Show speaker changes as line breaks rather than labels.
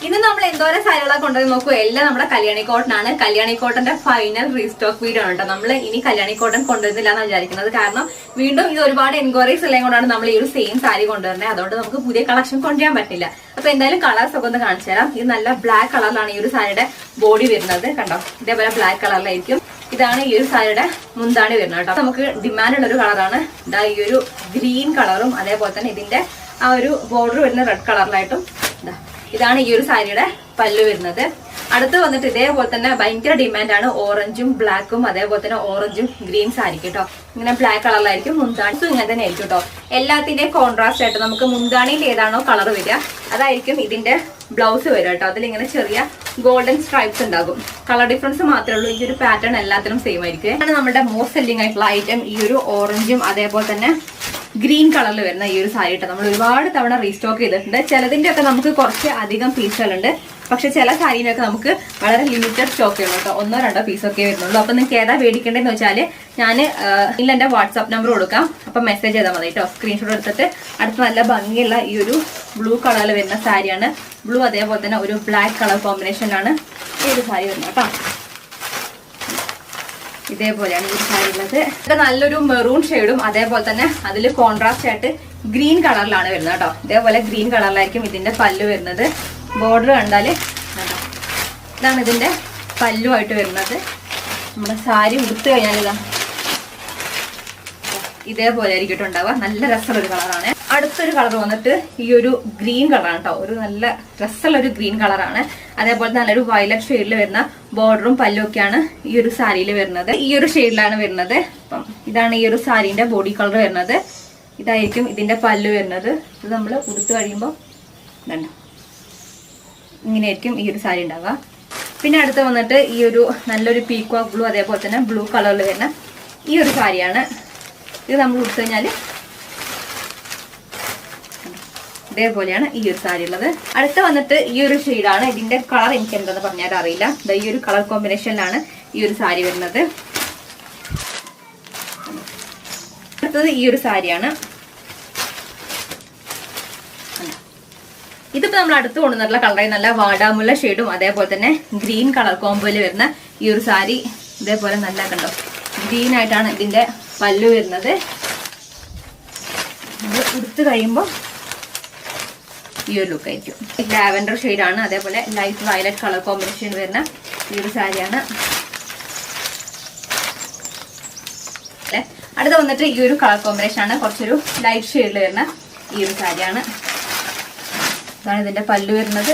ഇന്ന് നമ്മൾ എന്തോരം സാരികളെ കൊണ്ടുപോയി നോക്കൂ. എല്ലാം നമ്മുടെ കല്യാണി കോട്ടൺ ആണ്. കല്യാണി കോട്ടന്റെ ഫൈനൽ റീസ്റ്റോക്ക് വീഡിയോ ആണ് കേട്ടോ. നമ്മൾ ഇനി കല്യാണി കോട്ടൺ കൊണ്ടുവരുന്നില്ല എന്ന് വിചാരിക്കുന്നത്. കാരണം വീണ്ടും ഇത് ഒരുപാട് എൻക്വയറീസ് എല്ലാം കൊണ്ടാണ് നമ്മൾ ഈ ഒരു സെയിം സാരി കൊണ്ടുവരുന്നത്. അതുകൊണ്ട് നമുക്ക് പുതിയ കളക്ഷൻ കൊണ്ടുവരാൻ പറ്റില്ല. അപ്പൊ എന്തായാലും കളേഴ്സ് ഒക്കെ ഒന്ന് കാണിച്ചു തരാം. ഇത് നല്ല ബ്ലാക്ക് കളറിലാണ് ഈ ഒരു സാരിയുടെ ബോഡി വരുന്നത്. കണ്ടോ, ഇതേപോലെ ബ്ലാക്ക് കളറിലായിരിക്കും. ഇതാണ് ഈ ഒരു സാരിയുടെ മുന്താണി വരുന്നത് കേട്ടോ. നമുക്ക് ഡിമാൻഡ് ഉള്ള ഒരു കളറാണ്. ഇതാ ഈ ഒരു ഗ്രീൻ കളറും അതേപോലെ തന്നെ ഇതിന്റെ ആ ഒരു ബോർഡർ വരുന്ന റെഡ് കളറിലായിട്ടും ഇതാണ് ഈ ഒരു സാരിയുടെ പല്ലു വരുന്നത്. അടുത്ത് വന്നിട്ട് ഇതേപോലെ തന്നെ ഭയങ്കര ഡിമാൻഡാണ് ഓറഞ്ചും ബ്ലാക്കും അതേപോലെ തന്നെ ഓറഞ്ചും ഗ്രീൻ സാരിക്ക് കേട്ടോ. ഇങ്ങനെ ബ്ലാക്ക് കളറിലായിരിക്കും. മുന്താണിസും ഇങ്ങനെ തന്നെ ആയിരിക്കും കേട്ടോ. എല്ലാത്തിന്റെയും കോൺട്രാസ്റ്റ് ആയിട്ട് നമുക്ക് മുന്താണിയിൽ ഏതാണോ കളർ വരിക അതായിരിക്കും ഇതിന്റെ ബ്ലൗസ് വരിക കേട്ടോ. അതിലിങ്ങനെ ചെറിയ ഗോൾഡൻ സ്ട്രൈപ്സ് ഉണ്ടാകും. കളർ ഡിഫറൻസ് മാത്രമേ ഉള്ളൂ. ഈ ഒരു പാറ്റേൺ എല്ലാത്തിനും സെയിം ആയിരിക്കും. ഇതാണ് നമ്മുടെ മോസ്റ്റ് സെല്ലിംഗ് ആയിട്ടുള്ള ഐറ്റം. ഈ ഒരു ഓറഞ്ചും അതേപോലെ തന്നെ ഗ്രീൻ കളറിൽ വരുന്ന ഈ ഒരു സാരി കേട്ടോ. നമ്മൾ ഒരുപാട് തവണ റീസ്റ്റോക്ക് ചെയ്തിട്ടുണ്ട്. ചിലതിന്റെ ഒക്കെ നമുക്ക് കുറച്ച് അധികം പീസുകളുണ്ട്. പക്ഷെ ചില സാരീനൊക്കെ നമുക്ക് വളരെ ലിമിറ്റഡ് സ്റ്റോക്ക് ഉള്ളൂ കേട്ടോ. 1-2 പീസൊക്കെ വരുന്നുള്ളൂ. അപ്പൊ നിങ്ങൾക്ക് ഏതാ മേടിക്കേണ്ടതെന്ന് വെച്ചാൽ ഞാൻ ഇതിൽ എന്റെ വാട്സാപ്പ് നമ്പർ കൊടുക്കാം. അപ്പൊ മെസ്സേജ് ചെയ്താൽ മതി കേട്ടോ. സ്ക്രീൻഷോട്ട് എടുത്തിട്ട് അടുത്ത് നല്ല ഭംഗിയുള്ള ഈ ഒരു ബ്ലൂ കളറിൽ വരുന്ന സാരിയാണ്. ബ്ലൂ അതേപോലെ തന്നെ ഒരു ബ്ലാക്ക് കളർ കോമ്പിനേഷനിലാണ് ഈ ഒരു സാരി വരുന്നത് കേട്ടോ. ഇതേപോലെയാണ് ഈ സാരി ഉള്ളത്. ഇത് നല്ലൊരു മെറൂൺ ഷെയ്ഡും അതേപോലെ തന്നെ അതിൽ കോൺട്രാസ്റ്റ് ആയിട്ട് ഗ്രീൻ കളറിലാണ് വരുന്നത് കേട്ടോ. ഇതേപോലെ ഗ്രീൻ കളറിലായിരിക്കും ഇതിന്റെ പല്ലു വരുന്നത്. ബോർഡർ കണ്ടാല് ഇതാണ് ഇതിന്റെ പല്ലു ആയിട്ട് വരുന്നത്. നമ്മുടെ സാരി ഉടുത്തു കഴിഞ്ഞാൽ ഇതാ ഇതേപോലെ ആയിരിക്കും ഉണ്ടാവുക. നല്ല രസമുള്ള ഒരു കളറാണ്. അടുത്തൊരു കളർ വന്നിട്ട് ഈ ഒരു ഗ്രീൻ കളറാണ് കേട്ടോ. ഒരു നല്ല രസമുള്ള ഒരു ഗ്രീൻ കളറാണ്. അതേപോലെ നല്ലൊരു വയലറ്റ് ഷെയ്ഡിൽ വരുന്ന ബോർഡറും പല്ലും ഒക്കെയാണ് ഈ ഒരു സാരിയിൽ വരുന്നത്. ഈ ഒരു ഷെയ്ഡിലാണ് വരുന്നത്. അപ്പം ഇതാണ് ഈ ഒരു സാരീന്റെ ബോഡി കളർ വരുന്നത്. ഇതായിരിക്കും ഇതിന്റെ പല്ലു വരുന്നത്. ഇത് നമ്മൾ ഉടുത്തു കഴിയുമ്പോൾ ഇതുണ്ടോ ഇങ്ങനെയായിരിക്കും ഈ ഒരു സാരി ഉണ്ടാവുക. പിന്നെ അടുത്ത് വന്നിട്ട് ഈ ഒരു നല്ലൊരു പീക്കോക്ക് ബ്ലൂ അതേപോലെ തന്നെ ബ്ലൂ കളറിൽ വരുന്ന ഈ ഒരു സാരിയാണ്. ഇത് നമ്മൾ ഉടുത്തു കഴിഞ്ഞാൽ ഇതേപോലെയാണ് ഈ ഒരു സാരി ഉള്ളത്. അടുത്ത് വന്നിട്ട് ഈ ഒരു ഷെയ്ഡാണ്. ഇതിന്റെ കളർ എനിക്ക് എന്താന്ന് പറഞ്ഞാൽ അറിയില്ല. ഈ ഒരു കളർ കോമ്പിനേഷനിലാണ് ഈ ഒരു സാരി വരുന്നത്. അടുത്തത് ഈ ഒരു സാരിയാണ്. ഇതിപ്പോ നമ്മൾ അടുത്ത് കൊണ്ടുവന്നിട്ടുള്ള കളറായി നല്ല വാടാമുല്ല ഷെയ്ഡും അതേപോലെ തന്നെ ഗ്രീൻ കളർ കോമ്പോയിൽ വരുന്ന ഈ ഒരു സാരി ഇതേപോലെ നല്ല കണ്ടോ ഗ്രീൻ ആയിട്ടാണ് ഇതിന്റെ പല്ലു വരുന്നത്. ഇത് ഉടുത്ത് കഴിയുമ്പോൾ ഈ ഒരു ലുക്ക് ആയിരിക്കും. ലാവൻഡർ ഷെയ്ഡാണ്. അതേപോലെ ലൈറ്റ് വയലറ്റ് കളർ കോമ്പിനേഷൻ വരുന്ന ഈ ഒരു സാരിയാണ്. അടുത്ത് വന്നിട്ട് ഈ ഒരു കളർ കോമ്പിനേഷൻ ആണ്. കുറച്ചൊരു ലൈറ്റ് ഷെയ്ഡിൽ വരുന്ന ഈ ഒരു സാരിയാണ്. ഇതാണ് ഇതിന്റെ പല്ലു വരുന്നത്.